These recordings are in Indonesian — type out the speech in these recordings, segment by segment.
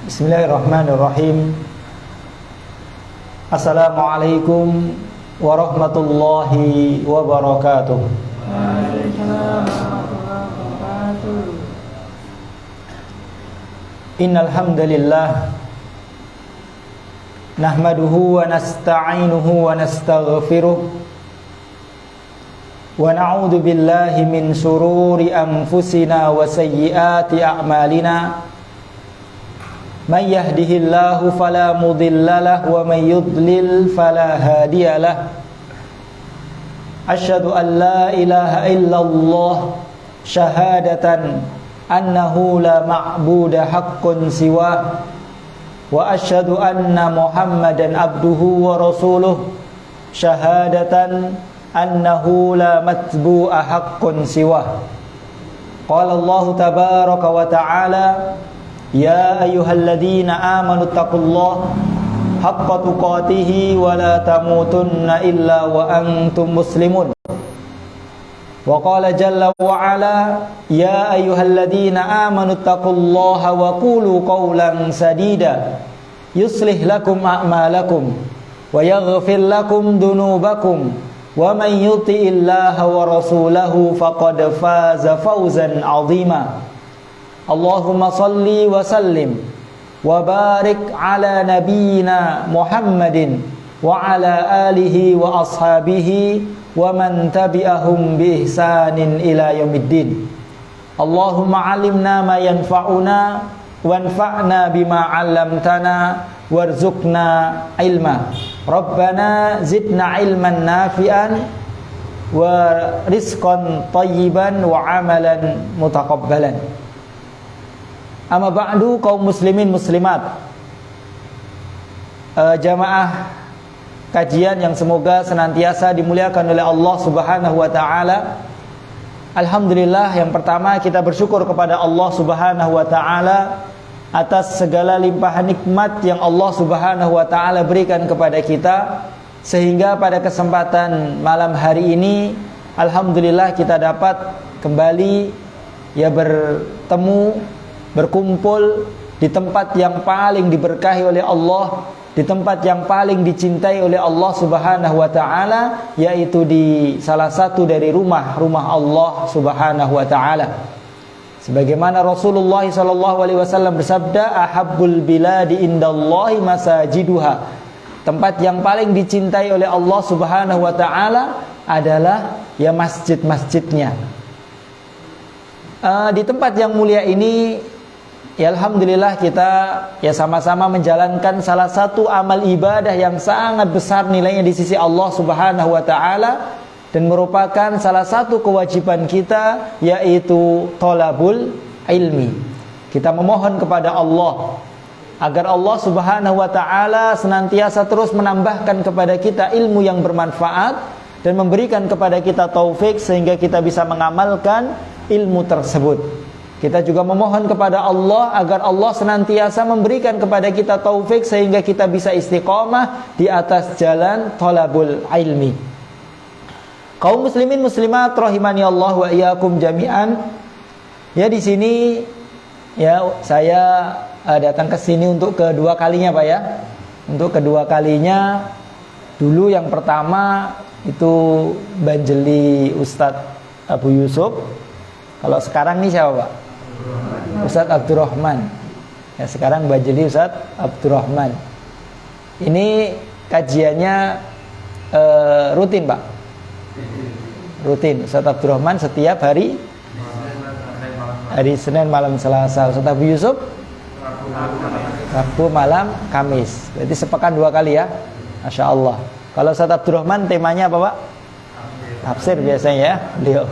Bismillahirrahmanirrahim. Assalamualaikum warahmatullahi wabarakatuh. Waalaikumsalam warahmatullahi wabarakatuh. Innal hamdalillah nahmaduhu wa nasta'inuhu wa nastaghfiruh wa na'udzu billahi min shururi anfusina wa sayyiati a'malina. Man yahdihillahu fala mudhillalah wa man yudlil fala hadiyalah. Asyhadu an la ilaha illallah syahadatan annahu la ma'buda haqqun siwah wa asyhadu anna Muhammadan abduhu wa rasuluh syahadatan annahu la matbu'a haqqun siwah. Qala Allah tabaraka wa ta'ala ya ayyuhalladzina amanu taqullaha haqqa tuqatih wa la tamutunna illa wa antum muslimun. Wa qala jalla wa ala ya ayyuhalladzina amanu taqullaha wa qulu qawlan sadida yuslih lakum a'malakum wa yaghfir lakum dunubakum wa man yuti'illaha wa rasulahu faqad faza fawzan 'azima. Allahumma salli wa sallim wa barik ala nabiyyina Muhammadin wa ala alihi wa ashabihi wa man tabi'ahum bi ihsanin ila yaumiddin. Allahumma 'allimna ma yanfa'una wanfa'na bima 'allamtana warzuqna ilma. Rabbana zidna ilman nafi'an wa rizqan thayyiban wa 'amalan mutaqabbalan. Amma ba'du, kaum muslimin muslimat, jamaah kajian yang semoga senantiasa dimuliakan oleh Allah Subhanahu wa taala. Alhamdulillah, yang pertama kita bersyukur kepada Allah Subhanahu wa taala atas segala limpahan nikmat yang Allah Subhanahu wa taala berikan kepada kita, sehingga pada kesempatan malam hari ini alhamdulillah kita dapat kembali bertemu, berkumpul di tempat yang paling diberkahi oleh Allah, di tempat yang paling dicintai oleh Allah Subhanahu wa taala, yaitu di salah satu dari rumah Allah Subhanahu wa taala. Sebagaimana Rasulullah sallallahu alaihi wasallam bersabda, ahabbul biladi indallahi masajiduha. Tempat yang paling dicintai oleh Allah Subhanahu wa taala adalah masjid-masjidnya. Di tempat yang mulia ini alhamdulillah kita sama-sama menjalankan salah satu amal ibadah yang sangat besar nilainya di sisi Allah Subhanahu wa taala, dan merupakan salah satu kewajiban kita, yaitu thalabul ilmi. Kita memohon kepada Allah agar Allah Subhanahu wa taala senantiasa terus menambahkan kepada kita ilmu yang bermanfaat dan memberikan kepada kita taufik sehingga kita bisa mengamalkan ilmu tersebut. Kita juga memohon kepada Allah agar Allah senantiasa memberikan kepada kita taufik sehingga kita bisa istiqamah di atas jalan thalabul ilmi. Kaum muslimin muslimat rahimani Allah wa iyyakum jami'an. Di sini saya datang ke sini untuk kedua kalinya, Pak ya. Untuk kedua kalinya. Dulu yang pertama itu Banjeli Ustadz Abu Yusuf. Kalau sekarang nih siapa, Pak? Ustadz Abdurrahman. Sekarang Banjeli Ustadz Abdurrahman. Ini kajiannya rutin, Pak. Rutin. Ustadz Abdurrahman setiap hari Senin malam Selasa. Ustadz Abu Yusuf Rabu malam Kamis. Berarti sepekan 2 kali ya. Masya Allah. Kalau Ustadz Abdurrahman temanya apa, Pak? Tafsir biasanya ya beliau.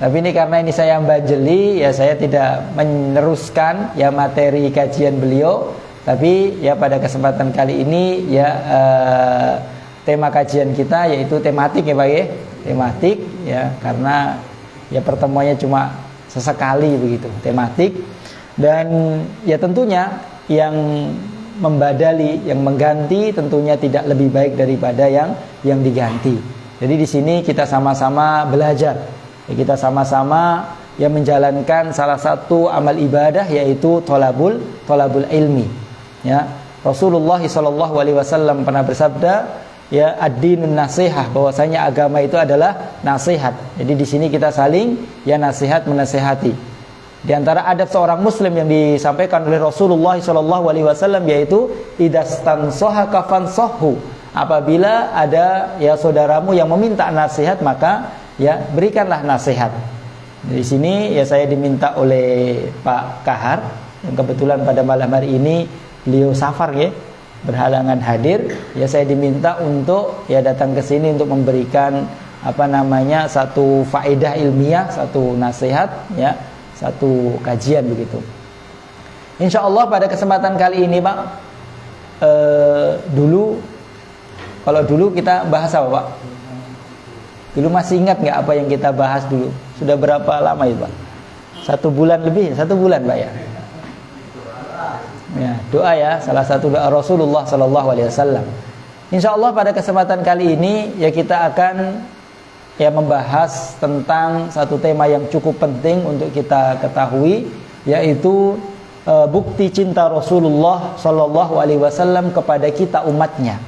Tapi ini karena ini saya Banjeli, saya tidak meneruskan materi kajian beliau. Tapi pada kesempatan kali ini tema kajian kita yaitu tematik ya Pak ya. Tematik karena pertemuannya cuma sesekali begitu, tematik. Dan tentunya yang membadali, yang mengganti tentunya tidak lebih baik daripada yang diganti. Jadi di sini kita sama-sama belajar. Kita sama-sama yang menjalankan salah satu amal ibadah, yaitu tolabul ilmi. Ya, Rasulullah SAW pernah bersabda, ya, ad-dinun nasihah, bahwasanya agama itu adalah nasihat. Jadi di sini kita saling ya nasihat menasihati. Di antara adab seorang muslim yang disampaikan oleh Rasulullah SAW yaitu idastansoha kafansohu. Apabila ada ya saudaramu yang meminta nasihat, maka ya berikanlah nasihat. Di sini ya saya diminta oleh Pak Kahar, yang kebetulan pada malam hari ini beliau safar ya, berhalangan hadir. Ya saya diminta untuk ya datang ke sini untuk memberikan satu faedah ilmiah, satu nasihat ya, satu kajian begitu. Insya Allah pada kesempatan kali ini Pak, kalau dulu kita bahas apa Pak? Dulu masih ingat nggak apa yang kita bahas dulu? Sudah berapa lama itu Pak? 1 bulan lebih, 1 bulan Pak ya? Ya, doa ya, salah satu doa Rasulullah SAW. Insya Allah pada kesempatan kali ini ya kita akan ya membahas tentang satu tema yang cukup penting untuk kita ketahui, yaitu bukti cinta Rasulullah SAW kepada kita umatnya.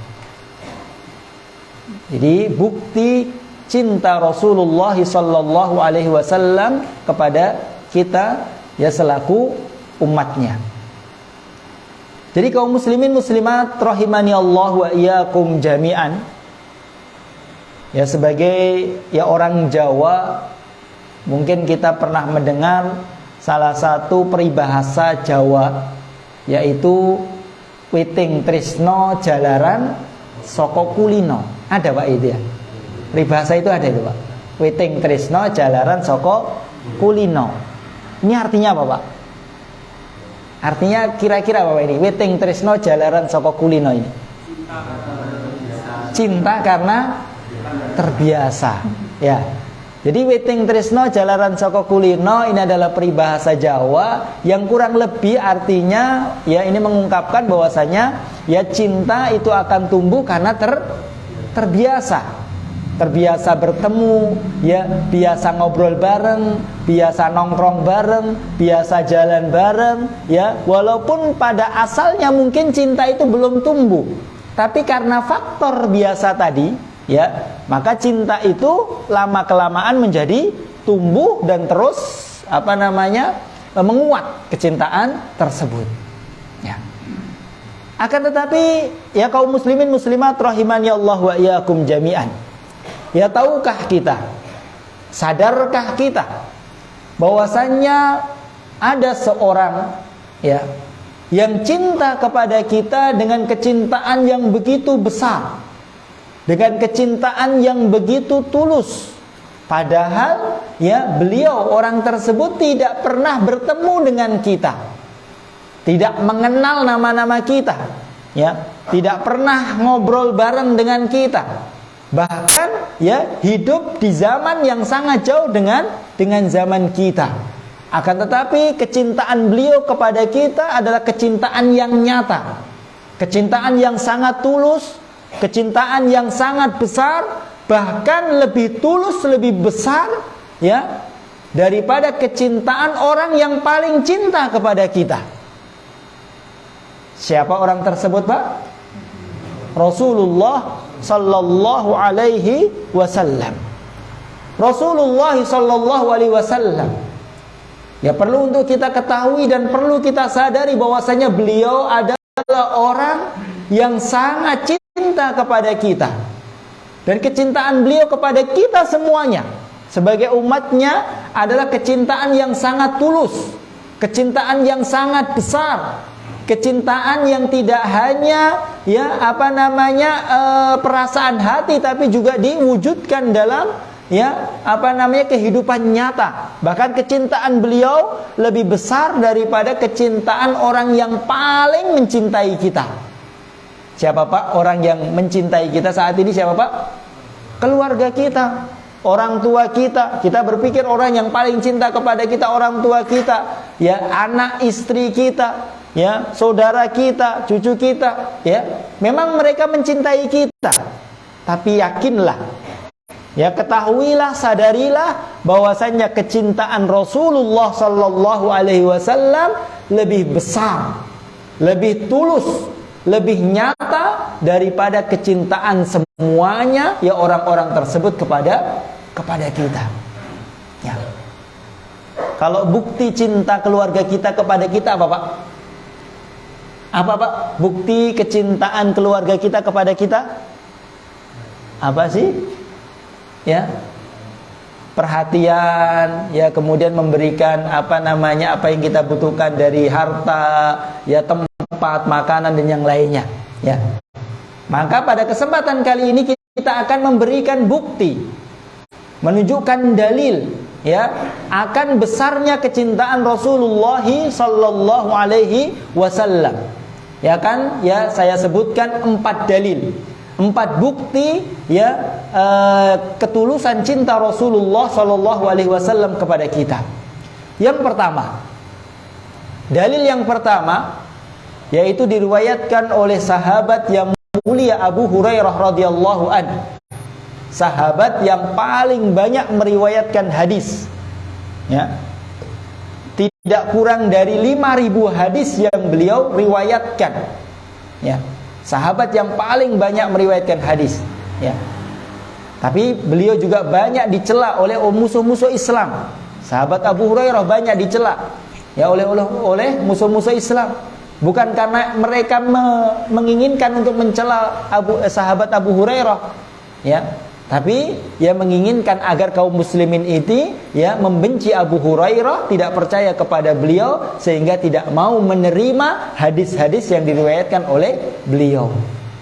Jadi bukti cinta Rasulullah SAW kepada kita ya selaku umatnya. Jadi kaum muslimin muslimat rahimani Allah wa iyyakum jami'an, ya sebagai ya orang Jawa, mungkin kita pernah mendengar salah satu peribahasa Jawa, yaitu witing trisno jalaran soko kulino. Ada Pak itu ya? Peribahasa itu ada itu Pak. Witing trisno jalaran soko kulino. Ini artinya apa Pak? Artinya kira-kira apa ini? Witing trisno jalaran soko kulino ini. Cinta karena terbiasa. Ya. Jadi witing trisno jalaran soko kulino ini adalah peribahasa Jawa yang kurang lebih artinya ya ini mengungkapkan bahwasanya ya cinta itu akan tumbuh karena terbiasa. Terbiasa bertemu, ya biasa ngobrol bareng, biasa nongkrong bareng, biasa jalan bareng, ya walaupun pada asalnya mungkin cinta itu belum tumbuh, tapi karena faktor biasa tadi, ya maka cinta itu lama kelamaan menjadi tumbuh dan terus menguat kecintaan tersebut. Ya. Akan tetapi ya kaum muslimin muslimat rahimani Allah wa iyyakum jami'an. Ya tahukah kita, sadarkah kita bahwasannya ada seorang ya yang cinta kepada kita dengan kecintaan yang begitu besar, dengan kecintaan yang begitu tulus, padahal ya beliau orang tersebut tidak pernah bertemu dengan kita, tidak mengenal nama-nama kita, ya tidak pernah ngobrol bareng dengan kita. Bahkan ya hidup di zaman yang sangat jauh dengan zaman kita. Akan tetapi kecintaan beliau kepada kita adalah kecintaan yang nyata, kecintaan yang sangat tulus, kecintaan yang sangat besar, bahkan lebih tulus, lebih besar ya daripada kecintaan orang yang paling cinta kepada kita. Siapa orang tersebut Pak? Rasulullah sallallahu alaihi wasallam. Rasulullah sallallahu alaihi wasallam. Ya perlu untuk kita ketahui dan perlu kita sadari bahwasanya beliau adalah orang yang sangat cinta kepada kita. Dan kecintaan beliau kepada kita semuanya sebagai umatnya adalah kecintaan yang sangat tulus, kecintaan yang sangat besar, kecintaan yang tidak hanya ya perasaan hati, tapi juga diwujudkan dalam ya kehidupan nyata. Bahkan kecintaan beliau lebih besar daripada kecintaan orang yang paling mencintai kita. Siapa Pak orang yang mencintai kita saat ini? Siapa Pak? Keluarga kita, orang tua kita. Kita berpikir orang yang paling cinta kepada kita orang tua kita, ya anak istri kita, ya saudara kita, cucu kita, ya memang mereka mencintai kita. Tapi yakinlah Ya, ketahuilah, sadarilah bahwasanya kecintaan Rasulullah sallallahu alaihi wasallam lebih besar, lebih tulus, lebih nyata daripada kecintaan semuanya ya orang-orang tersebut kepada kita. Ya. Kalau bukti cinta keluarga kita kepada kita apa, Pak? Apa, Pak? Bukti kecintaan keluarga kita kepada kita? Apa sih? Ya. Perhatian, ya, kemudian memberikan apa yang kita butuhkan dari harta, ya, tempat, makanan dan yang lainnya, ya. Maka pada kesempatan kali ini kita akan memberikan bukti, menunjukkan dalil, ya, akan besarnya kecintaan Rasulullah sallallahu alaihi wasallam. Ya kan? Ya, saya sebutkan 4 dalil. 4 bukti, ya, ketulusan cinta Rasulullah sallallahu alaihi wasallam kepada kita. Yang pertama, dalil yang pertama yaitu diriwayatkan oleh sahabat yang mulia Abu Hurairah radhiyallahu anhu. Sahabat yang paling banyak meriwayatkan hadis. Ya. Tidak kurang dari 5.000 hadis yang beliau riwayatkan. Ya. Sahabat yang paling banyak meriwayatkan hadis, ya. Tapi beliau juga banyak dicela oleh musuh-musuh Islam. Sahabat Abu Hurairah banyak dicela, ya, oleh musuh-musuh Islam. Bukan karena mereka menginginkan untuk mencela sahabat Abu Hurairah, ya. Tapi ya menginginkan agar kaum muslimin itu ya membenci Abu Hurairah, tidak percaya kepada beliau, sehingga tidak mau menerima hadis-hadis yang diriwayatkan oleh beliau.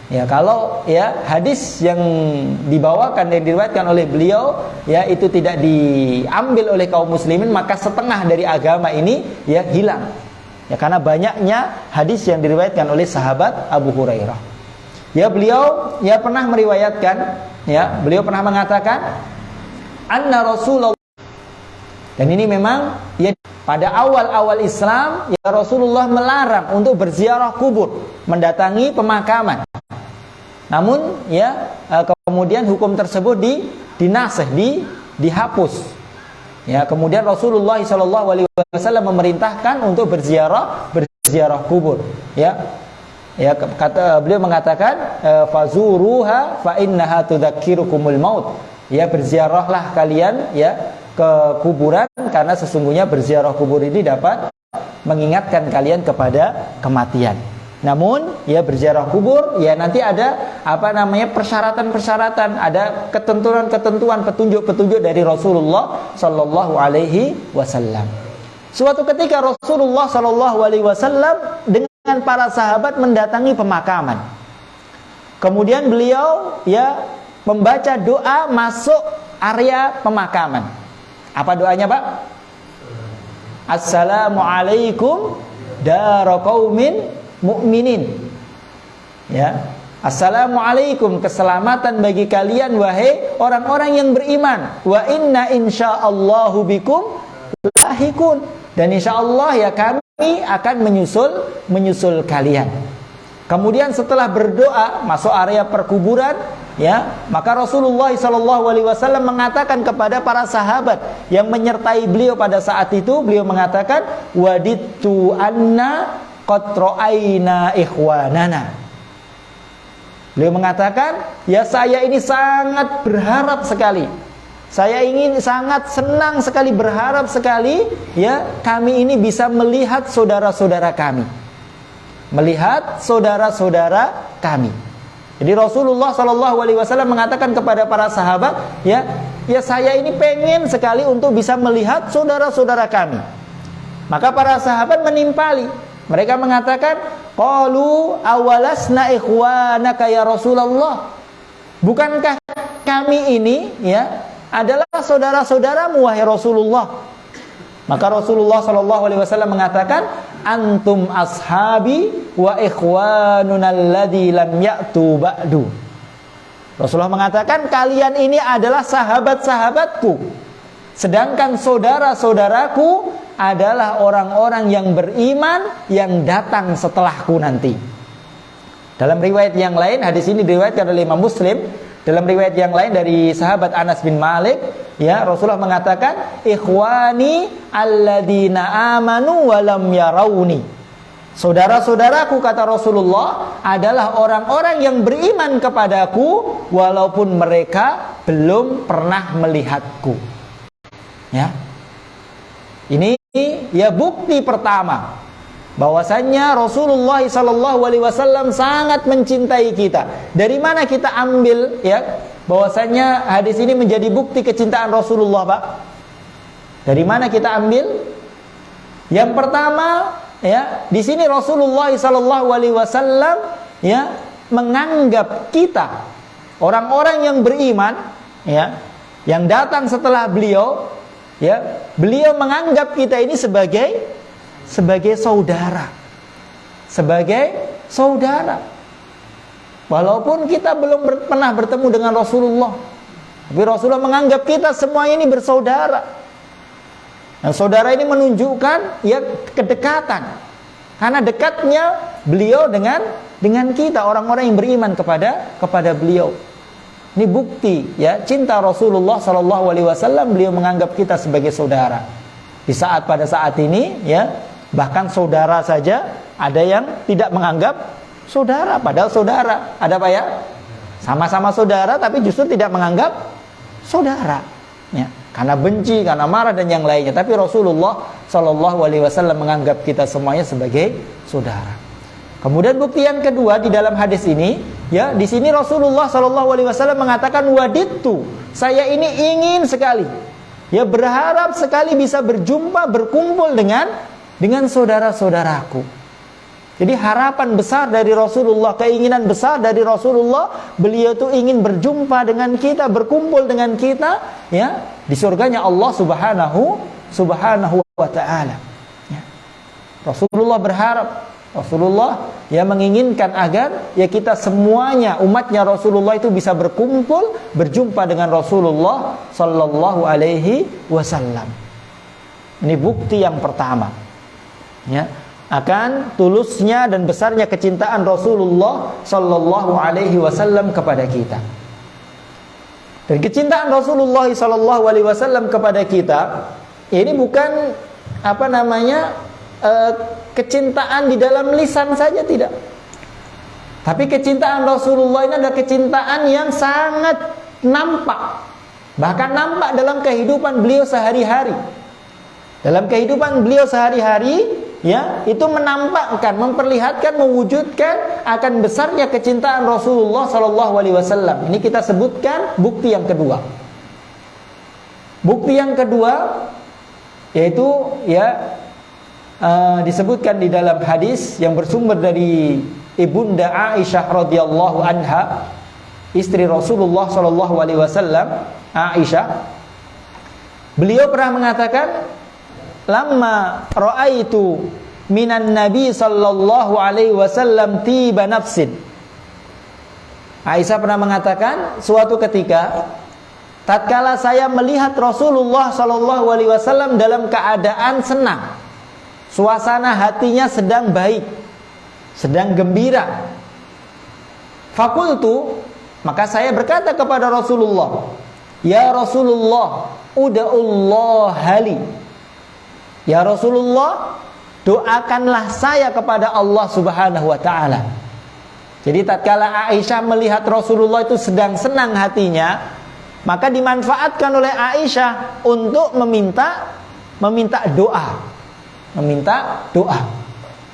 Ya, kalau ya hadis yang dibawakan dan diriwayatkan oleh beliau ya itu tidak diambil oleh kaum muslimin, maka setengah dari agama ini ya hilang. Ya, karena banyaknya hadis yang diriwayatkan oleh sahabat Abu Hurairah. Ya, beliau ya pernah meriwayatkan, ya, beliau pernah mengatakan anna Rasulullah, dan ini memang ya pada awal-awal Islam ya Rasulullah melarang untuk berziarah kubur, mendatangi pemakaman. Namun ya kemudian hukum tersebut dihapus. Ya, kemudian Rasulullah SAW memerintahkan untuk berziarah kubur, ya. Ya, beliau mengatakan fazuruha fa innaha tudzakirukumul maut. Ya, berziarahlah kalian ya ke kuburan, karena sesungguhnya berziarah kubur ini dapat mengingatkan kalian kepada kematian. Namun ya berziarah kubur ya nanti ada persyaratan-persyaratan, ada ketentuan-ketentuan, petunjuk-petunjuk dari Rasulullah sallallahu alaihi wasallam. Suatu ketika Rasulullah sallallahu alaihi wasallam dengan para sahabat mendatangi pemakaman. Kemudian beliau ya membaca doa masuk area pemakaman. Apa doanya, Pak? Assalamualaikum daraqaumin mu'minin. Ya. Assalamualaikum, keselamatan bagi kalian wahai orang-orang yang beriman. Wa inna insyaallahu bikum lahikun. Dan insyaallah ya kami akan menyusul kalian. Kemudian setelah berdoa masuk area perkuburan, ya, maka Rasulullah SAW mengatakan kepada para sahabat yang menyertai beliau pada saat itu, beliau mengatakan wadittu anna qad ra'aina ikhwanana. Beliau mengatakan, ya saya ini sangat berharap sekali. Saya ingin sangat senang sekali, berharap sekali ya kami ini bisa melihat saudara-saudara kami. Melihat saudara-saudara kami. Jadi Rasulullah SAW mengatakan kepada para sahabat, ya saya ini pengen sekali untuk bisa melihat saudara-saudara kami. Maka para sahabat menimpali. Mereka mengatakan, qalu awalasna ikhwanaka ya Rasulullah. Bukankah kami ini ya adalah saudara-saudaramu wahai Rasulullah? Maka Rasulullah SAW mengatakan, antum ashabi wa ikhwanuna alladzi lam ya'tu ba'du. Rasulullah mengatakan, kalian ini adalah sahabat-sahabatku, sedangkan saudara-saudaraku adalah orang-orang yang beriman yang datang setelahku nanti. Dalam riwayat yang lain, hadis ini diriwayatkan oleh Imam Muslim, dalam riwayat yang lain dari sahabat Anas bin Malik, ya, Rasulullah mengatakan, ikhwani alladzina amanu wa lam yarawni. Saudara-saudaraku, kata Rasulullah, adalah orang-orang yang beriman kepadaku walaupun mereka belum pernah melihatku. Ya. Ini ya bukti pertama bahwasannya Rasulullah SAW sangat mencintai kita. Dari mana kita ambil ya bahwasannya hadis ini menjadi bukti kecintaan Rasulullah, Pak? Dari mana kita ambil? Yang pertama, ya, di sini Rasulullah SAW ya menganggap kita orang-orang yang beriman, ya, yang datang setelah beliau, ya, beliau menganggap kita ini sebagai saudara. Sebagai saudara. Walaupun kita belum pernah bertemu dengan Rasulullah, tapi Rasulullah menganggap kita semua ini bersaudara. Nah, saudara ini menunjukkan ya kedekatan. Karena dekatnya beliau dengan kita, orang-orang yang beriman kepada beliau. Ini bukti ya cinta Rasulullah SAW, beliau menganggap kita sebagai saudara. Pada saat ini ya, bahkan saudara saja ada yang tidak menganggap saudara, padahal saudara. Ada apa ya? Sama-sama saudara tapi justru tidak menganggap saudara. Ya, karena benci, karena marah dan yang lainnya. Tapi Rasulullah SAW menganggap kita semuanya sebagai saudara. Kemudian bukti yang kedua di dalam hadis ini, ya, di sini Rasulullah SAW mengatakan wadittu, saya ini ingin sekali, ya, berharap sekali bisa berjumpa, berkumpul dengan saudara-saudaraku. Jadi harapan besar dari Rasulullah, keinginan besar dari Rasulullah, beliau tuh ingin berjumpa dengan kita, berkumpul dengan kita, ya, di surganya Allah Subhanahu wa ta'ala. Ya. Rasulullah berharap, Rasulullah ya menginginkan agar ya kita semuanya umatnya Rasulullah itu bisa berkumpul, berjumpa dengan Rasulullah sallallahu alaihi wasallam. Ini bukti yang pertama, ya, akan tulusnya dan besarnya kecintaan Rasulullah sallallahu alaihi wasallam kepada kita. Dan kecintaan Rasulullah sallallahu alaihi wasallam kepada kita ini bukan kecintaan di dalam lisan saja, tidak. Tapi kecintaan Rasulullah ini adalah kecintaan yang sangat nampak. Bahkan nampak dalam kehidupan beliau sehari-hari. Dalam kehidupan beliau sehari-hari, ya, itu menampakkan, memperlihatkan, mewujudkan akan besarnya kecintaan Rasulullah sallallahu alaihi wasallam. Ini kita sebutkan bukti yang kedua. Bukti yang kedua yaitu ya disebutkan di dalam hadis yang bersumber dari Ibunda Aisyah radhiyallahu anha, istri Rasulullah sallallahu alaihi wasallam, Aisyah. Beliau pernah mengatakan, "Lamma ra'aitu minan nabi sallallahu alaihi wasallam tiba nafsin." Aisyah pernah mengatakan, suatu ketika tatkala saya melihat Rasulullah sallallahu alaihi wasallam dalam keadaan senang, suasana hatinya sedang baik, sedang gembira. Fakultu, maka saya berkata kepada Rasulullah, "Ya Rasulullah, ud'ullah li." Ya Rasulullah, doakanlah saya kepada Allah Subhanahu wa ta'ala. Jadi tatkala Aisyah melihat Rasulullah itu sedang senang hatinya, maka dimanfaatkan oleh Aisyah untuk meminta doa. Meminta doa.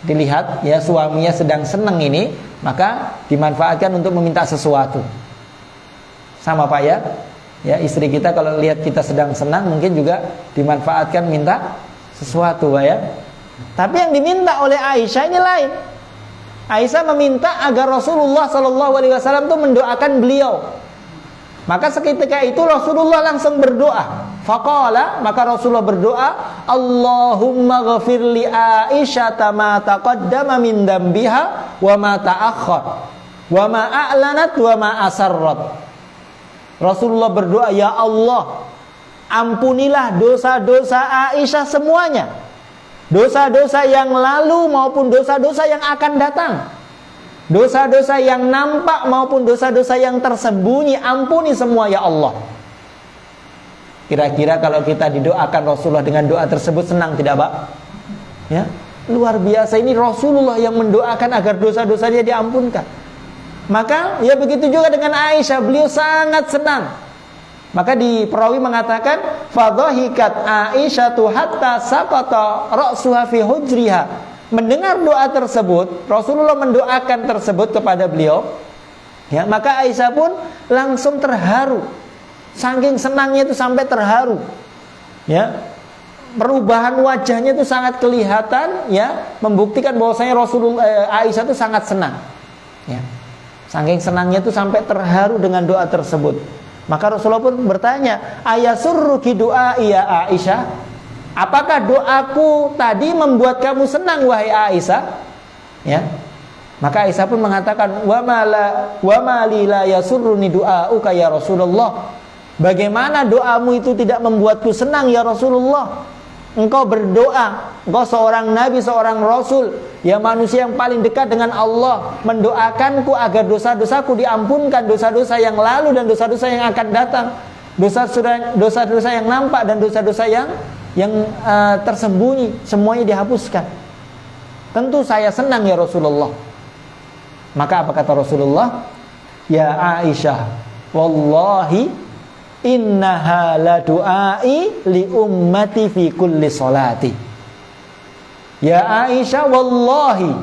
Dilihat ya suaminya sedang senang ini, maka dimanfaatkan untuk meminta sesuatu. Sama Pak ya. Ya, istri kita kalau lihat kita sedang senang mungkin juga dimanfaatkan minta sesuatu, Pak ya. Tapi yang diminta oleh Aisyah ini lain. Aisyah meminta agar Rasulullah sallallahu alaihi wasallam itu mendoakan beliau. Maka seketika itu Rasulullah langsung berdoa. Faqala, maka Rasulullah berdoa, Allahumma ghafir li Aisyah ma taqaddama min dambiha wa ma ta'akhkhar wa ma a'lanat wa ma asarrat. Rasulullah berdoa, ya Allah, ampunilah dosa-dosa Aisyah semuanya, dosa-dosa yang lalu maupun dosa-dosa yang akan datang. Dosa-dosa yang nampak maupun dosa-dosa yang tersembunyi, ampuni semua ya Allah. Kira-kira kalau kita didoakan Rasulullah dengan doa tersebut, senang tidak, Pak? Ya, luar biasa. Ini Rasulullah yang mendoakan agar dosa-dosa dia diampunkan. Maka ya begitu juga dengan Aisyah, beliau sangat senang. Maka di perawi mengatakan, fadhahikat Aisyatu hatta saqata ra'suha fi hujriha. Mendengar doa tersebut, Rasulullah mendoakan tersebut kepada beliau. Ya, maka Aisyah pun langsung terharu. Saking senangnya itu sampai terharu. Ya. Perubahan wajahnya itu sangat kelihatan, ya, membuktikan bahwasanya Aisyah itu sangat senang. Ya. Saking senangnya itu sampai terharu dengan doa tersebut. Maka Rasulullah pun bertanya, ayasurruki doa ya Aisyah? Apakah doaku tadi membuat kamu senang wahai Aisyah? Ya. Maka Aisyah pun mengatakan, wa ma li la yasurruni du'auka ya Rasulullah. Bagaimana doamu itu tidak membuatku senang ya Rasulullah? Engkau berdoa, engkau seorang nabi, seorang rasul, ya manusia yang paling dekat dengan Allah, mendoakanku agar dosa-dosaku diampunkan, dosa-dosa yang lalu dan dosa-dosa yang akan datang, dosa-dosa yang nampak dan dosa-dosa yang tersembunyi, semuanya dihapuskan. Tentu saya senang ya Rasulullah. Maka apa kata Rasulullah? Ya Aisyah, wallahi innaha la du'ai li ummati fi kulli salati. Ya Aisyah, wallahi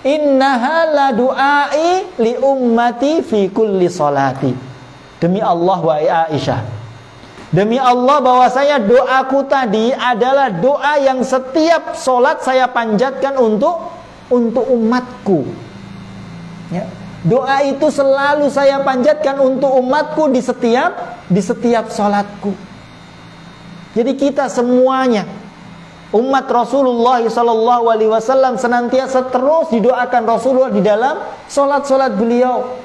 innaha la du'ai li ummati fi kulli salati. Demi Allah wahai Aisyah, demi Allah bahwasanya doaku tadi adalah doa yang setiap solat saya panjatkan untuk umatku. Ya. Doa itu selalu saya panjatkan untuk umatku di setiap solatku. Jadi kita semuanya umat Rasulullah SAW senantiasa terus didoakan Rasulullah di dalam solat-solat beliau.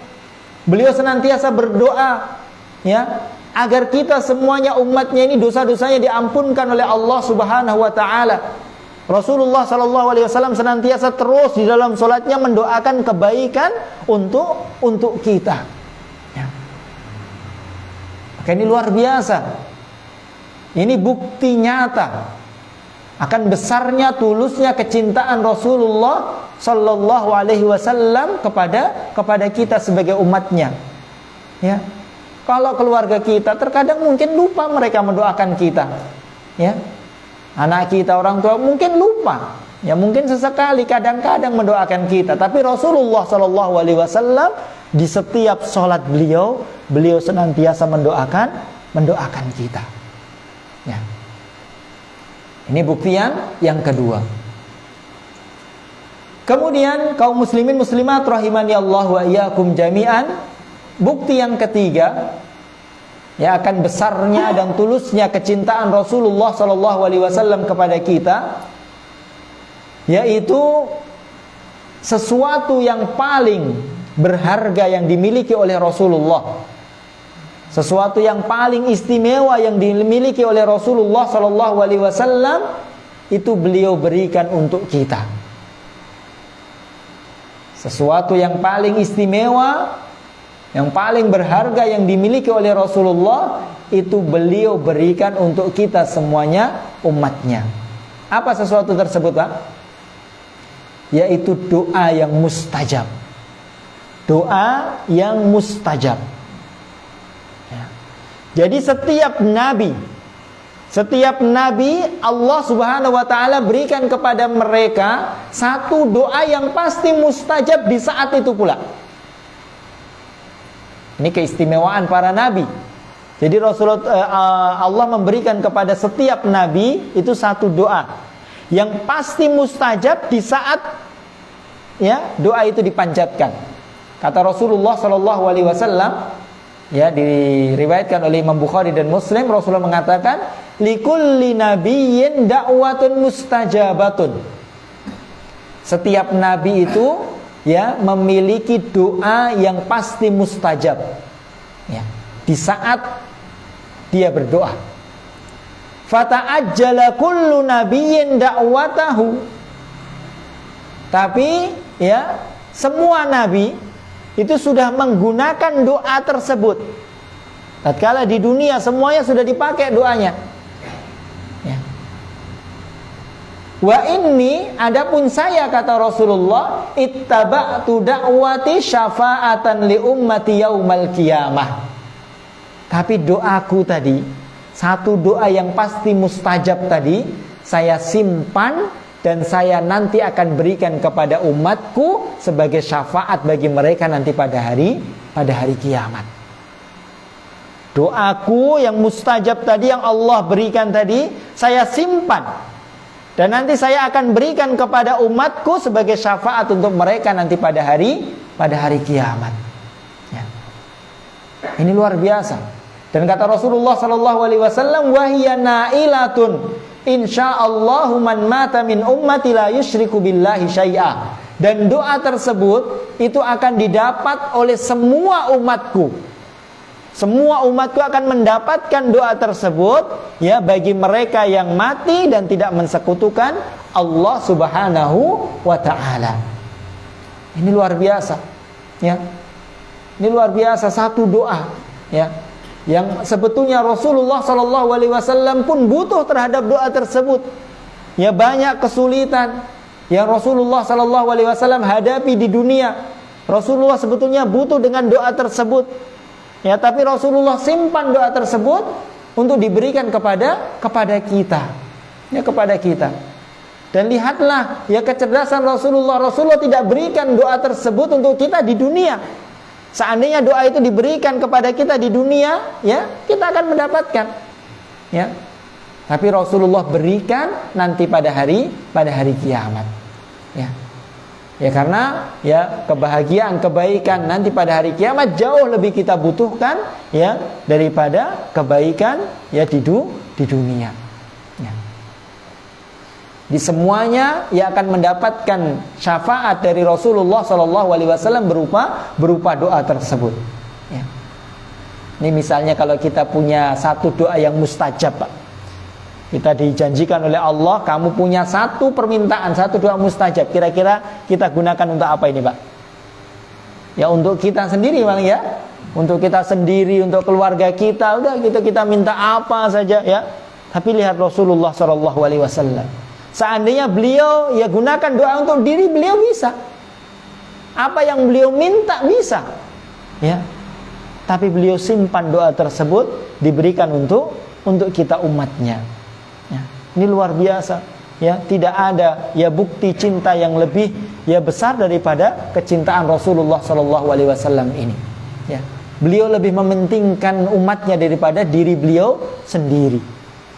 Beliau senantiasa berdoa, ya, agar kita semuanya umatnya ini dosa-dosanya diampunkan oleh Allah Subhanahu wa taala. Rasulullah SAW senantiasa terus di dalam solatnya mendoakan kebaikan untuk kita. Ya. Maka ini luar biasa. Ini bukti nyata akan besarnya, tulusnya kecintaan Rasulullah SAW kepada kita sebagai umatnya. Ya. Kalau keluarga kita terkadang mungkin lupa mereka mendoakan kita. Ya. Anak kita, orang tua mungkin lupa. Ya mungkin sesekali kadang-kadang mendoakan kita. Tapi Rasulullah SAW di setiap sholat beliau senantiasa mendoakan kita. Ya. Ini bukti yang kedua. Kemudian kaum muslimin muslimat rahimani Allah wa iyyakum jami'an, bukti yang ketiga, ya, akan besarnya dan tulusnya kecintaan Rasulullah SAW kepada kita, yaitu sesuatu yang paling berharga yang dimiliki oleh Rasulullah, sesuatu yang paling istimewa yang dimiliki oleh Rasulullah SAW, itu beliau berikan untuk kita. Sesuatu yang paling istimewa, yang paling berharga yang dimiliki oleh Rasulullah, itu beliau berikan untuk kita semuanya umatnya. Apa sesuatu tersebut, Pak? Yaitu doa yang mustajab. Doa yang mustajab. Ya. Jadi setiap nabi Allah Subhanahu wa taala berikan kepada mereka satu doa yang pasti mustajab di saat itu pula. Ini keistimewaan para nabi. Jadi Allah memberikan kepada setiap nabi itu satu doa yang pasti mustajab di saat, ya, doa itu dipanjatkan. Kata Rasulullah SAW, ya, diriwayatkan oleh Imam Bukhari dan Muslim, Rasulullah mengatakan, likulli nabiyyin da'watun mustajabatun. Setiap nabi itu, ya, memiliki doa yang pasti mustajab, ya, di saat dia berdoa. Fata'ajjala kullu nabiyyin da'watahu. Tapi, ya, semua nabi itu sudah menggunakan doa tersebut. Tatkala di dunia semuanya sudah dipakai doanya. Ya. Wa inni, adapun saya, kata Rasulullah, ittaba'tu da'wati syafa'atan li ummati yaumal qiyamah. Tapi doaku tadi, satu doa yang pasti mustajab tadi, saya simpan dan saya nanti akan berikan kepada umatku sebagai syafaat bagi mereka nanti pada hari kiamat. Doaku yang mustajab tadi, yang Allah berikan tadi, saya simpan dan nanti saya akan berikan kepada umatku sebagai syafaat untuk mereka nanti pada hari kiamat. Ya. Ini luar biasa. Dan kata Rasulullah sallallahu alaihi wasallam, wa hiya nailatun insyaallahu man mata min ummati la yusyriku billahi syai'a. Dan doa tersebut itu akan didapat oleh semua umatku. Semua umatku akan mendapatkan doa tersebut, ya, bagi mereka yang mati dan tidak mensekutukan Allah Subhanahu wa taala. Ini luar biasa, ya. Ini luar biasa, satu doa, ya, yang sebetulnya Rasulullah sallallahu alaihi wasallam pun butuh terhadap doa tersebut. Ya, banyak kesulitan yang Rasulullah sallallahu alaihi wasallam hadapi di dunia. Rasulullah sebetulnya butuh dengan doa tersebut. Ya, tapi Rasulullah simpan doa tersebut untuk diberikan kepada kita. Ya, kepada kita. Dan lihatlah, ya, kecerdasan Rasulullah. Rasulullah tidak berikan doa tersebut untuk kita di dunia. Seandainya doa itu diberikan kepada kita di dunia, ya, kita akan mendapatkan. Ya. Tapi Rasulullah berikan nanti pada hari kiamat. Ya. Ya, karena, ya, kebahagiaan, kebaikan nanti pada hari kiamat jauh lebih kita butuhkan, ya, daripada kebaikan, ya, di dunia. Ya. Di semuanya ia akan mendapatkan syafaat dari Rasulullah SAW berupa doa tersebut. Ya. Ini misalnya kalau kita punya satu doa yang mustajab, Pak. Kita dijanjikan oleh Allah, kamu punya satu permintaan, satu doa mustajab. Kira-kira kita gunakan untuk apa ini, Pak? Ya, untuk kita sendiri, Bang, ya. Untuk kita sendiri, untuk keluarga kita, udah kita minta apa saja, ya. Tapi lihat Rasulullah SAW. Seandainya beliau, ya, gunakan doa untuk diri beliau bisa. Apa yang beliau minta bisa. Ya. Tapi beliau simpan doa tersebut diberikan untuk kita umatnya. Ya. Ini luar biasa. Ya, tidak ada, ya, bukti cinta yang lebih, ya, besar daripada kecintaan Rasulullah SAW ini. Ya. Beliau lebih mementingkan umatnya daripada diri beliau sendiri.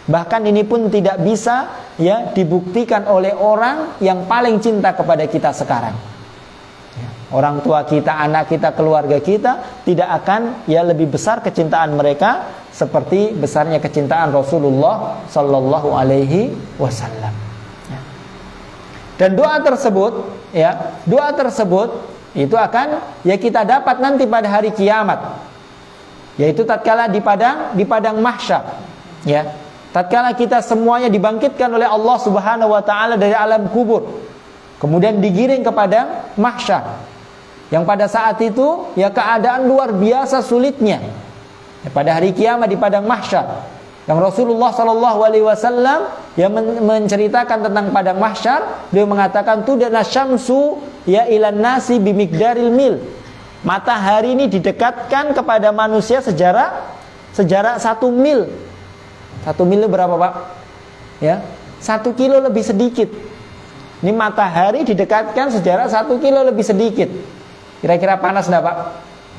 Bahkan ini pun tidak bisa, ya, dibuktikan oleh orang yang paling cinta kepada kita sekarang. Ya. Orang tua kita, anak kita, keluarga kita tidak akan, ya, lebih besar kecintaan mereka seperti besarnya kecintaan Rasulullah sallallahu alaihi wasallam. Ya. Dan doa tersebut, ya, doa tersebut itu akan, ya, kita dapat nanti pada hari kiamat. Yaitu tatkala di padang mahsyar, ya. Tatkala kita semuanya dibangkitkan oleh Allah Subhanahu wa taala dari alam kubur, kemudian digiring ke padang mahsyar. Yang pada saat itu, ya, keadaan luar biasa sulitnya. Ya, pada hari kiamat di padang mahsyar, yang Rasulullah SAW, ya, menceritakan tentang padang mahsyar, beliau mengatakan tudana syamsu, ya, ilan nasi bimikdaril mil. Matahari ini didekatkan kepada manusia sejarak 1 mil. 1 mil berapa, Pak? Ya, 1 kilo lebih sedikit. Ini matahari didekatkan sejarak 1 kilo lebih sedikit. Kira-kira panas enggak, Pak?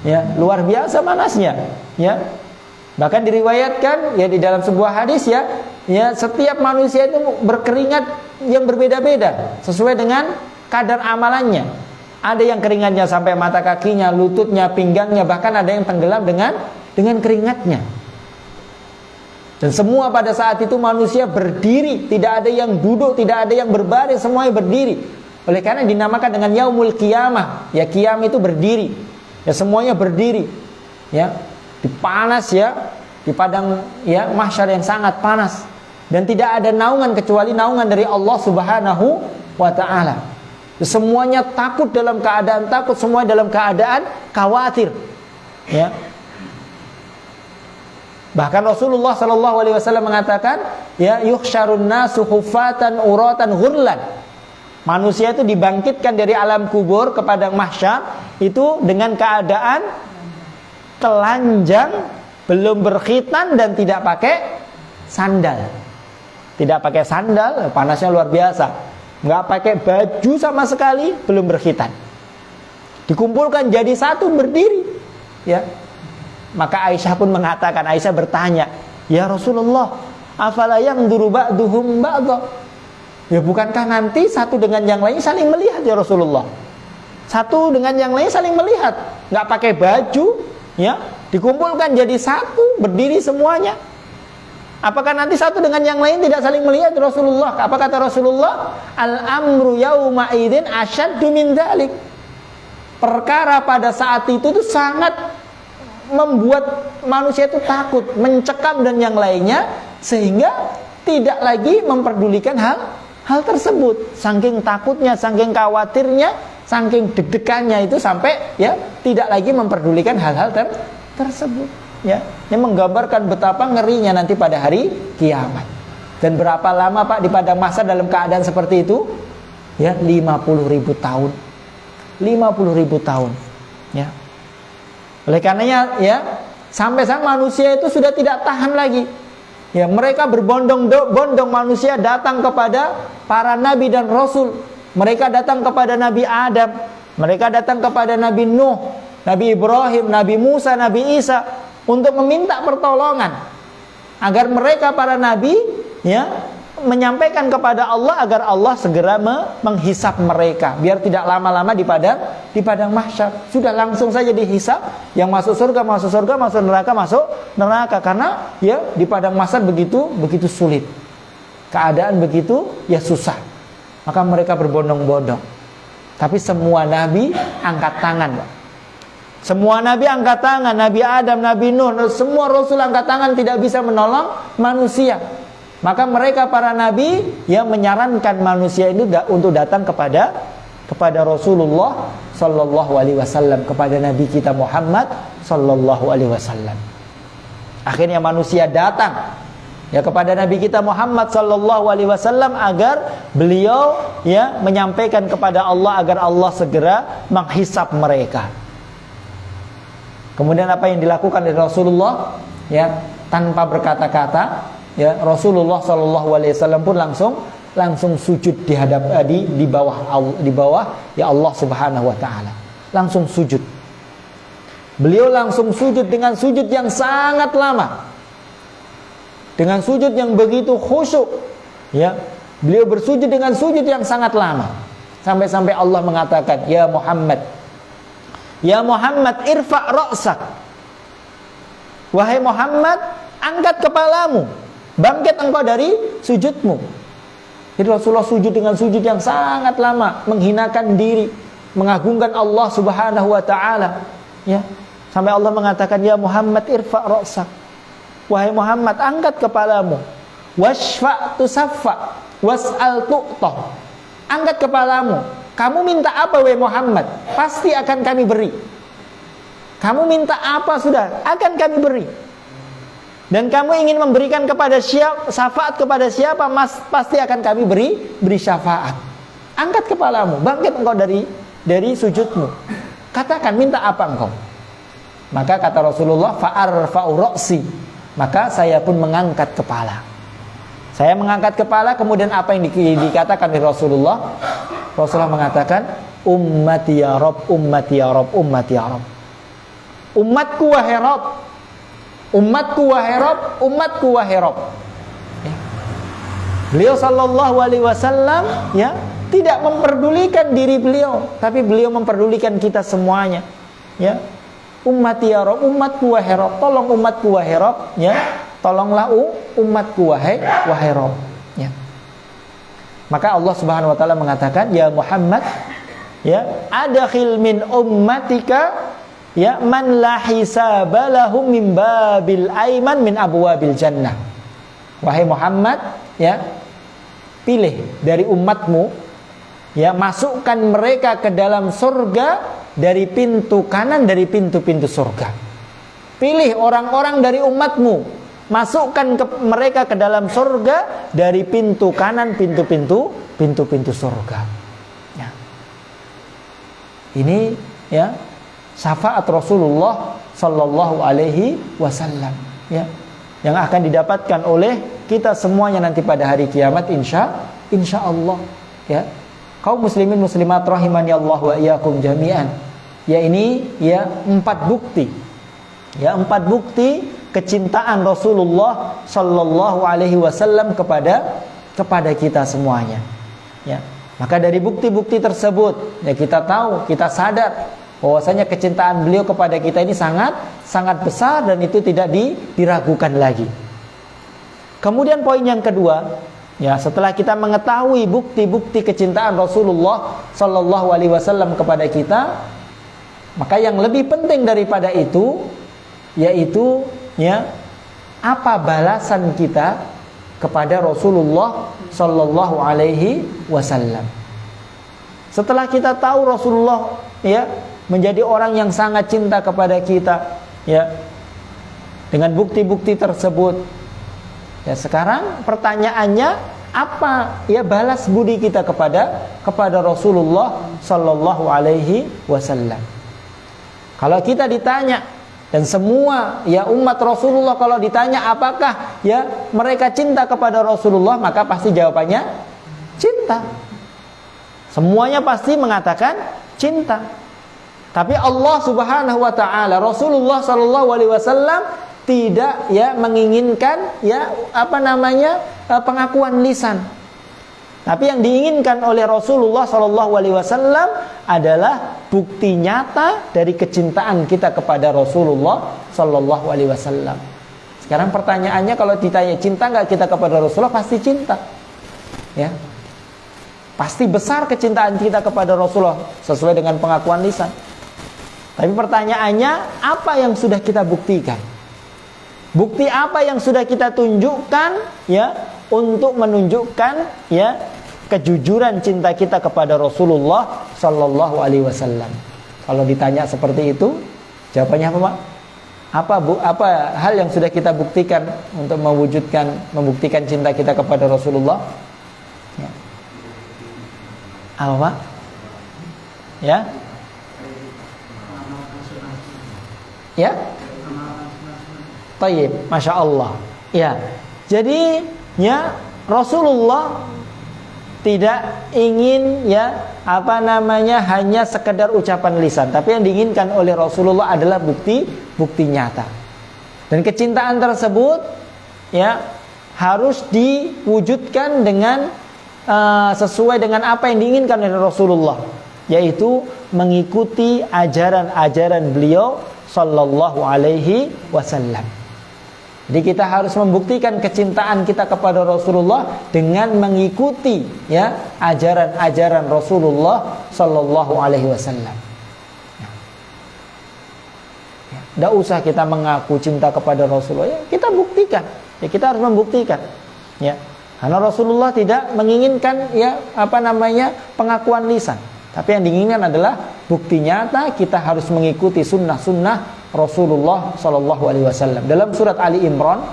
Ya, luar biasa panasnya, ya. Bahkan diriwayatkan, ya, di dalam sebuah hadis, ya, setiap manusia itu berkeringat yang berbeda-beda sesuai dengan kadar amalannya. Ada yang keringatnya sampai mata kakinya, lututnya, pinggangnya, bahkan ada yang tenggelam dengan keringatnya. Dan semua pada saat itu manusia berdiri, tidak ada yang duduk, tidak ada yang berbaring, semuanya berdiri. Oleh karena dinamakan dengan yaumul qiyamah, ya, qiyam itu berdiri. Ya, semuanya berdiri, ya, di panas, ya, di padang, ya, mahsyar yang sangat panas, dan tidak ada naungan kecuali naungan dari Allah Subhanahu wa taala. Semuanya takut, dalam keadaan takut, semua dalam keadaan khawatir. Ya. Bahkan Rasulullah sallallahu alaihi wasallam mengatakan, ya, yuhsyarun nasu hufatan uratan ghurlan. Manusia itu dibangkitkan dari alam kubur ke padang mahsyar itu dengan keadaan telanjang, belum berkhitan dan tidak pakai sandal. Tidak pakai sandal, panasnya luar biasa. Enggak pakai baju sama sekali, belum berkhitan. Dikumpulkan jadi satu, berdiri. Ya. Maka Aisyah pun mengatakan, Aisyah bertanya, "Ya Rasulullah, afala yanzuru ba'duhum ba'dha?" Ya, bukankah nanti satu dengan yang lain saling melihat ya Rasulullah? Satu dengan yang lain saling melihat, nggak pakai baju, ya, dikumpulkan jadi satu, berdiri semuanya. Apakah nanti satu dengan yang lain tidak saling melihat Rasulullah? Apa kata Rasulullah? Al-amru yauma idzin asyaddu min dzalik. Perkara pada saat itu tuh sangat membuat manusia itu takut, mencekam dan yang lainnya, sehingga tidak lagi memperdulikan hal tersebut. Saking takutnya, saking khawatirnya, saking deg-degannya itu sampai ya tidak lagi memperdulikan hal-hal tersebut. Ya, ini menggambarkan betapa ngerinya nanti pada hari kiamat. Dan berapa lama Pak di padang mahsyar dalam keadaan seperti itu? Ya, 50.000 tahun. 50.000 tahun. Ya. Oleh karenanya ya, sampai sang manusia itu sudah tidak tahan lagi. Ya, mereka berbondong-bondong manusia datang kepada para nabi dan rasul. Mereka datang kepada Nabi Adam, mereka datang kepada Nabi Nuh, Nabi Ibrahim, Nabi Musa, Nabi Isa untuk meminta pertolongan agar mereka para nabi ya menyampaikan kepada Allah agar Allah segera menghisap mereka biar tidak lama-lama di padang mahsyar. Sudah langsung saja dihisap, yang masuk surga masuk surga, masuk neraka masuk neraka, karena ya di padang mahsyar begitu sulit. Keadaan begitu ya susah. Maka mereka berbondong-bondong. Tapi semua nabi angkat tangan, Pak. Semua nabi angkat tangan, Nabi Adam, Nabi Nuh, semua rasul angkat tangan, tidak bisa menolong manusia. Maka mereka para nabi yang menyarankan manusia ini untuk datang kepada Rasulullah sallallahu alaihi wasallam, kepada nabi kita Muhammad sallallahu alaihi wasallam. Akhirnya manusia datang ya kepada nabi kita Muhammad sallallahu alaihi wasallam agar beliau ya menyampaikan kepada Allah agar Allah segera menghisap mereka. Kemudian apa yang dilakukan oleh Rasulullah ya tanpa berkata-kata ya, Rasulullah sallallahu alaihi wasallam pun langsung sujud di bawah ya Allah Subhanahu wa taala. Langsung sujud. Beliau langsung sujud dengan sujud yang sangat lama. Dengan sujud yang begitu khusyuk. Ya. Beliau bersujud dengan sujud yang sangat lama. Sampai-sampai Allah mengatakan, "Ya Muhammad, irfa' ra'sak." Wahai Muhammad, angkat kepalamu. Bangkit engkau dari sujudmu. Jadi Rasulullah sujud dengan sujud yang sangat lama, menghinakan diri, mengagungkan Allah Subhanahu wa taala. Ya. Sampai Allah mengatakan, "Ya Muhammad, irfa' ra'sak." Wahai Muhammad, angkat kepalamu. Washfa' tusaffa, was'al tu'tah. Angkat kepalamu. Kamu minta apa wahai Muhammad? Pasti akan kami beri. Kamu minta apa sudah? Akan kami beri. Dan kamu ingin memberikan kepada syafaat kepada siapa? Pasti akan kami beri syafaat. Angkat kepalamu, bangkit engkau dari sujudmu. Katakan, minta apa engkau? Maka kata Rasulullah, fa'arfa'u ra'si. Maka saya pun mengangkat kepala. Saya mengangkat kepala, kemudian apa yang dikatakan oleh Rasulullah? Rasulullah mengatakan, ummati ya Rabb, ummati ya Rabb, ummati ya Rabb. Umatku wahai Rabb. Umatku wahai Rabb, umatku wahai Rabb. Ya. Beliau sallallahu alaihi wasallam ya tidak memperdulikan diri beliau, tapi beliau memperdulikan kita semuanya. Ya. Ummati ya Rabb, umatku wahai Rabb, tolong umatku wahai Rabb, ya. Tolonglah umatku wahai Rabb, ya. Maka Allah Subhanahu wa taala mengatakan, "Ya Muhammad, ya, adkhil min ummatika ya man la hisaba lahum min babil aiman min abwabil jannah." Wahai Muhammad, ya, pilih dari umatmu ya, masukkan mereka ke dalam surga dari pintu kanan dari pintu-pintu surga. Pilih orang-orang dari umatmu, masukkan mereka ke dalam surga dari pintu kanan pintu-pintu surga. Ya. Ini ya syafaat Rasulullah sallallahu alaihi wasallam, ya, yang akan didapatkan oleh kita semuanya nanti pada hari kiamat, insya Allah, ya. Kaum muslimin muslimat rahimani Allah wa iyyakum jami'an. Ya, ini ya 4 bukti. Ya, 4 bukti kecintaan Rasulullah sallallahu alaihi wasallam kepada kita semuanya. Ya. Maka dari bukti-bukti tersebut, ya, kita tahu, kita sadar bahwasanya kecintaan beliau kepada kita ini sangat besar dan itu tidak diragukan lagi. Kemudian poin yang kedua, ya, setelah kita mengetahui bukti-bukti kecintaan Rasulullah sallallahu alaihi wasallam kepada kita, maka yang lebih penting daripada itu yaitu ya apa balasan kita kepada Rasulullah sallallahu alaihi wasallam. Setelah kita tahu Rasulullah ya menjadi orang yang sangat cinta kepada kita, ya, dengan bukti-bukti tersebut, ya, sekarang pertanyaannya apa ya balas budi kita kepada Rasulullah sallallahu alaihi wasallam. Kalau kita ditanya, dan semua ya umat Rasulullah kalau ditanya apakah ya mereka cinta kepada Rasulullah, maka pasti jawabannya cinta. Semuanya pasti mengatakan cinta. Tapi Allah Subhanahu wa taala, Rasulullah sallallahu alaihi wasallam tidak ya menginginkan ya pengakuan lisan. Tapi yang diinginkan oleh Rasulullah sallallahu alaihi wasallam adalah bukti nyata dari kecintaan kita kepada Rasulullah sallallahu alaihi wasallam. Sekarang pertanyaannya, kalau ditanya cinta enggak kita kepada Rasulullah, pasti cinta. Ya. Pasti besar kecintaan kita kepada Rasulullah sesuai dengan pengakuan lisan. Tapi pertanyaannya, apa yang sudah kita buktikan? Bukti apa yang sudah kita tunjukkan ya untuk menunjukkan ya kejujuran cinta kita kepada Rasulullah sallallahu alaihi wasallam? Kalau ditanya seperti itu, jawabannya apa, Pak? Apa hal yang sudah kita buktikan untuk membuktikan cinta kita kepada Rasulullah? Ya. Apa, Pak? Ya? Ya? Tayyib, Masya Allah. Ya, jadi ya Rasulullah tidak ingin ya hanya sekedar ucapan lisan, tapi yang diinginkan oleh Rasulullah adalah bukti nyata. Dan kecintaan tersebut ya harus diwujudkan dengan sesuai dengan apa yang diinginkan oleh Rasulullah, yaitu mengikuti ajaran-ajaran beliau sallallahu alaihi wasallam. Jadi kita harus membuktikan kecintaan kita kepada Rasulullah dengan mengikuti ya ajaran-ajaran Rasulullah sallallahu alaihi wasallam. Tidak usah kita mengaku cinta kepada Rasulullah, ya, kita buktikan. Ya, kita harus membuktikan. Ya. Karena Rasulullah tidak menginginkan ya pengakuan lisan. Tapi yang diinginkan adalah bukti nyata. Kita harus mengikuti sunnah-sunnah Rasulullah sallallahu alaihi wasallam. Dalam surat Ali Imran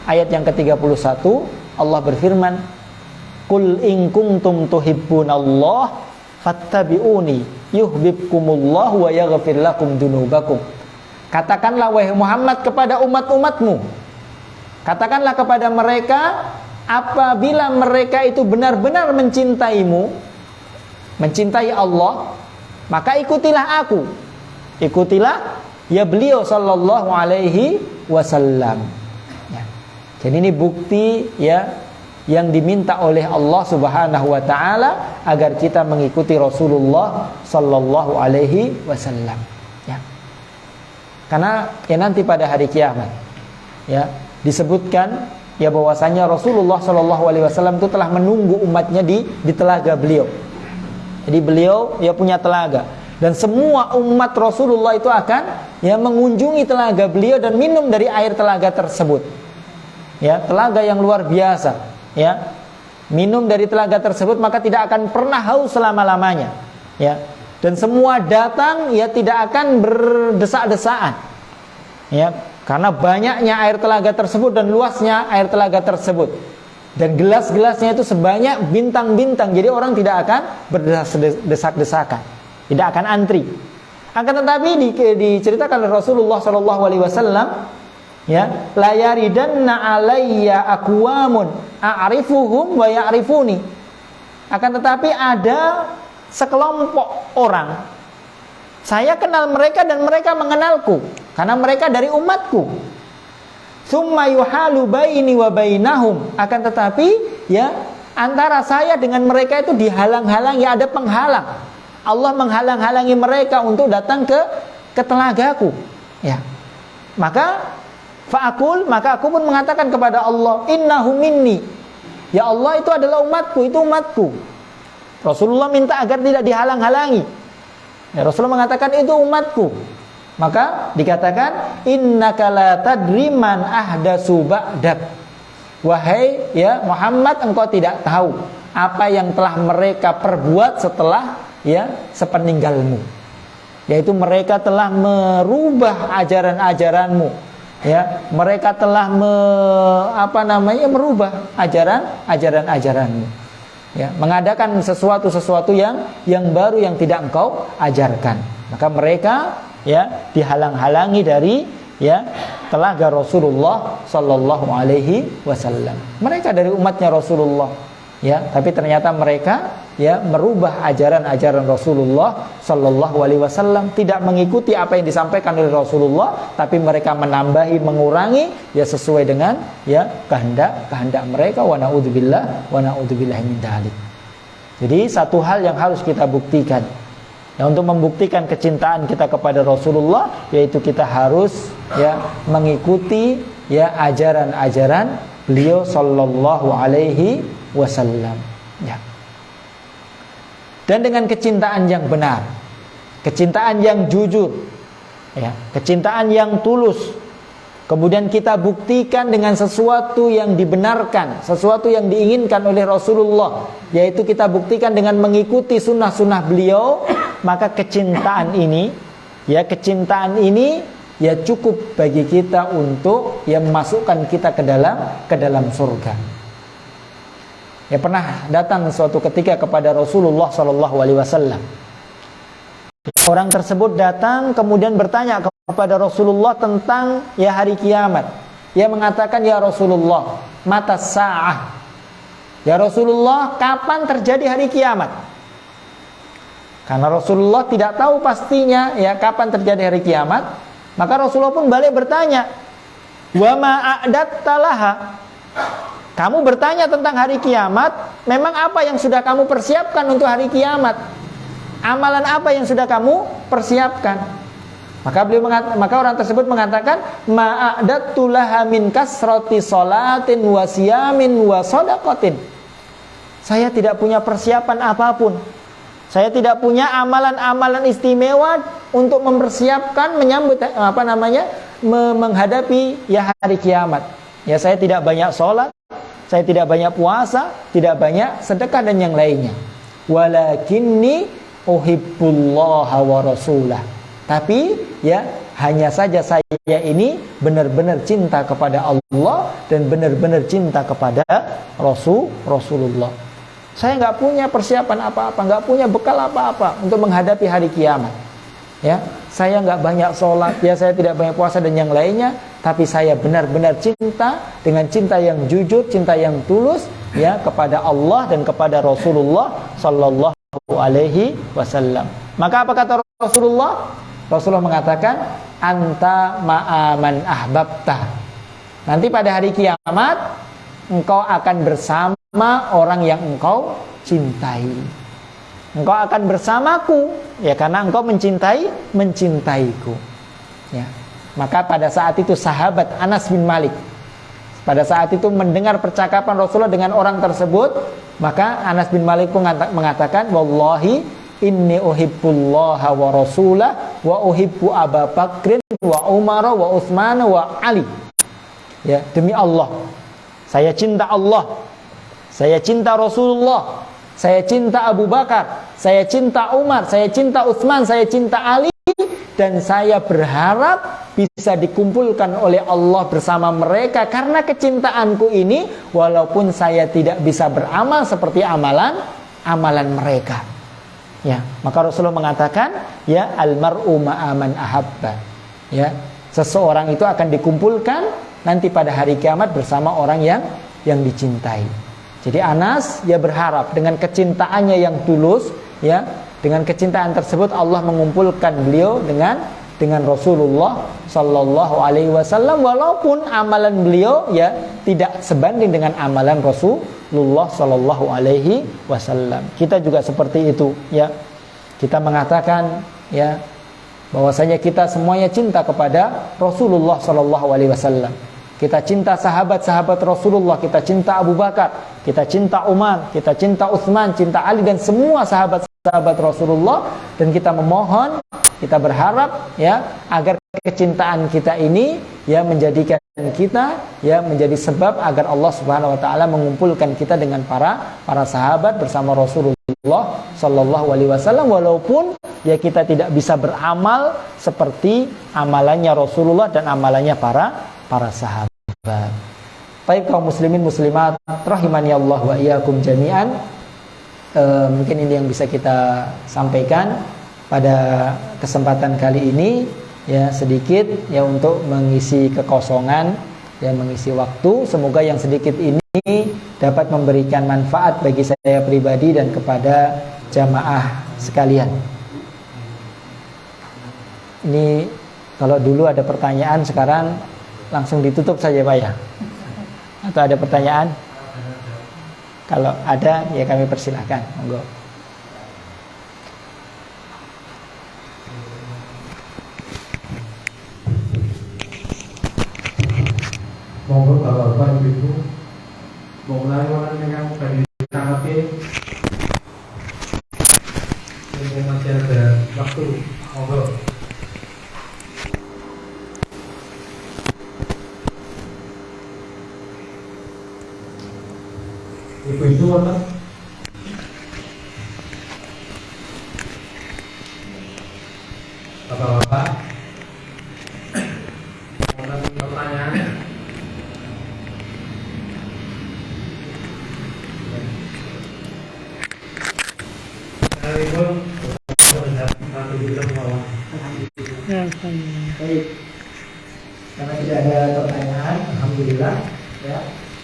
ayat yang ke-31 Allah berfirman, "Qul in kuntum tuhibbunallah fattabi'uni yuhibbukumullah wa yaghfir lakum dzunubakum." Katakanlah wahai Muhammad kepada umat-umatmu, katakanlah kepada mereka, apabila mereka itu benar-benar mencintaimu, mencintai Allah, maka ikutilah aku, ikutilah ya beliau sallallahu alaihi wasallam. Ya. Jadi ini bukti ya yang diminta oleh Allah Subhanahu wa taala agar kita mengikuti Rasulullah sallallahu alaihi wasallam. Ya. Karena ya nanti pada hari kiamat ya disebutkan ya bahwasanya Rasulullah sallallahu alaihi wasallam itu telah menunggu umatnya di telaga beliau. Jadi beliau ya punya telaga, dan semua umat Rasulullah itu akan ya mengunjungi telaga beliau dan minum dari air telaga tersebut. Ya, telaga yang luar biasa, ya. minum dari telaga tersebut, maka tidak akan pernah haus selama-lamanya. Ya. Dan semua datang, ya tidak akan berdesak-desaan. Ya, karena banyaknya air telaga tersebut dan luasnya air telaga tersebut. Dan gelas-gelasnya itu sebanyak bintang-bintang. Jadi orang tidak akan berdesak-desakan, tidak akan antri. Akan tetapi diceritakan oleh Rasulullah SAW, ya, la yaridanna alayya aqwamun a'rifuhum wa ya'rifuni. Akan tetapi ada sekelompok orang, saya kenal mereka dan mereka mengenalku, karena mereka dari umatku. Summa yuhalu baini wa bainahum. Akan tetapi, ya, antara saya dengan mereka itu dihalang-halangi, ada penghalang. Allah menghalang-halangi mereka untuk datang ke telagaku. Ya. Maka maka aku pun mengatakan kepada Allah, innahu minni. Ya Allah, itu adalah umatku, itu umatku. Rasulullah minta agar tidak dihalang-halangi. Ya, Rasulullah mengatakan itu umatku. Maka dikatakan, innaka la tadri man ahdatsu ba'dak. Wahai, ya Muhammad, engkau tidak tahu apa yang telah mereka perbuat setelah, ya, sepeninggalmu. Yaitu mereka telah merubah ajaran-ajaranmu. Ya, mereka telah merubah ajaran-ajaranmu. Ya, mengadakan sesuatu yang baru yang tidak engkau ajarkan. Maka mereka, ya, dihalang-halangi dari, ya, telaga Rasulullah sallallahu alaihi wasallam. Mereka dari umatnya Rasulullah, ya, tapi ternyata mereka, ya, merubah ajaran-ajaran Rasulullah sallallahu alaihi wasallam, tidak mengikuti apa yang disampaikan oleh Rasulullah, tapi mereka menambahi, mengurangi, ya, sesuai dengan, ya, kehendak mereka. Wa naudzubillah min dzalik. Jadi satu hal yang harus kita buktikan, ya, untuk membuktikan kecintaan kita kepada Rasulullah, yaitu kita harus, ya, mengikuti, ya, ajaran-ajaran beliau sallallahu alaihi wasallam. Ya. Dan dengan kecintaan yang benar, kecintaan yang jujur, ya, kecintaan yang tulus, kemudian kita buktikan dengan sesuatu yang dibenarkan, sesuatu yang diinginkan oleh Rasulullah, yaitu kita buktikan dengan mengikuti sunnah-sunnah beliau. Maka kecintaan ini, ya, ya cukup bagi kita untuk, ya, memasukkan kita ke dalam surga. Ya, pernah datang suatu ketika kepada Rasulullah SAW. Orang tersebut datang kemudian bertanya kepada Rasulullah tentang, ya, hari kiamat. Ia mengatakan, ya Rasulullah, mata sa'ah. Ya Rasulullah, kapan terjadi hari kiamat? Karena Rasulullah tidak tahu pastinya, ya, kapan terjadi hari kiamat. Maka Rasulullah pun balik bertanya, wa ma'a'datta laha. Kamu bertanya tentang hari kiamat, memang apa yang sudah kamu persiapkan untuk hari kiamat? Amalan apa yang sudah kamu persiapkan? Maka orang tersebut mengatakan, ma'a'dattu laha min kasrati salatin wa siyamin wa shadaqatin. Saya tidak punya persiapan apapun. Saya tidak punya amalan-amalan istimewa untuk mempersiapkan menyambut, menghadapi, ya, hari kiamat. Ya, saya tidak banyak sholat, saya tidak banyak puasa, tidak banyak sedekah dan yang lainnya. Walakinni uhibbullaha wa rasulah. Tapi, ya, hanya saja saya ini benar-benar cinta kepada Allah dan benar-benar cinta kepada Rasulullah. Saya nggak punya persiapan apa-apa, nggak punya bekal apa-apa untuk menghadapi hari kiamat. Ya, saya nggak banyak sholat, ya, saya tidak banyak puasa dan yang lainnya, tapi saya benar-benar cinta dengan cinta yang jujur, cinta yang tulus, ya, kepada Allah dan kepada Rasulullah sallallahu alaihi wasallam. Maka apa kata Rasulullah? Rasulullah mengatakan, anta ma'aman ahbabta. Nanti pada hari kiamat engkau akan bersama orang yang engkau cintai. Engkau akan bersamaku, ya, karena engkau mencintaiku. Ya. Maka pada saat itu sahabat Anas bin Malik, pada saat itu mendengar percakapan Rasulullah dengan orang tersebut, maka Anas bin Malik pun mengatakan, wallahi inni uhibbullaha wa rasulah wa uhibbu Abu Bakrin wa Umar wa Utsman wa Ali. Ya, demi Allah, saya cinta Allah, Saya cinta Rasulullah, saya cinta Abu Bakar, saya cinta Umar, saya cinta Utsman, saya cinta Ali, dan saya berharap bisa dikumpulkan oleh Allah bersama mereka karena kecintaanku ini, walaupun saya tidak bisa beramal seperti amalan mereka. Ya, maka Rasulullah mengatakan, ya, almar'u ma'aman ahabba. Ya, seseorang itu akan dikumpulkan nanti pada hari kiamat bersama orang yang dicintai. Jadi Anas ya berharap dengan kecintaannya yang tulus, ya, dengan kecintaan tersebut Allah mengumpulkan beliau dengan Rasulullah Sallallahu Alaihi Wasallam, walaupun amalan beliau ya tidak sebanding dengan amalan Rasulullah Sallallahu Alaihi Wasallam. Kita juga seperti itu, ya. Kita mengatakan ya bahwasanya kita semuanya cinta kepada Rasulullah Sallallahu Alaihi Wasallam. Kita cinta sahabat-sahabat Rasulullah, kita cinta Abu Bakar, kita cinta Umar, kita cinta Utsman, cinta Ali dan semua sahabat-sahabat Rasulullah, dan kita memohon, kita berharap ya agar kecintaan kita ini ya menjadikan kita ya menjadi sebab agar Allah Subhanahu wa taala mengumpulkan kita dengan para sahabat bersama Rasulullah sallallahu alaihi wasallam, walaupun ya kita tidak bisa beramal seperti amalannya Rasulullah dan amalannya para sahabat. Baik kaum muslimin muslimat rahimani Allah wa iyyakum jami'an, mungkin ini yang bisa kita sampaikan pada kesempatan kali ini ya, sedikit ya untuk mengisi kekosongan dan mengisi waktu. Semoga yang sedikit ini dapat memberikan manfaat bagi saya pribadi dan kepada jamaah sekalian. Ini kalau dulu ada pertanyaan, sekarang langsung ditutup saja Pak ya. Atau ada pertanyaan? Kalau ada ya kami persilahkan, monggo. Monggo Bapak Ibu, mulai dengan dari KP. Ini masih ada waktu, monggo. Ibu-ibu apa? Bapak-bapak, ada pertanyaan? Baik, karena tidak ada pertanyaan, alhamdulillah ya.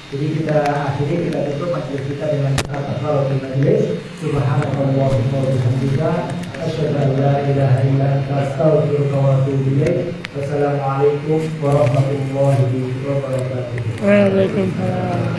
Jadi kita akhiri, kita tutup majelis kita dengan kafaratul majelis. Subhanallahumma wa bihamdika, asyhadu an la ilaha illa anta, astaghfiruka wa atubu ilaik. Wassalamualaikum warahmatullahi wabarakatuh. Waalaikumsalam.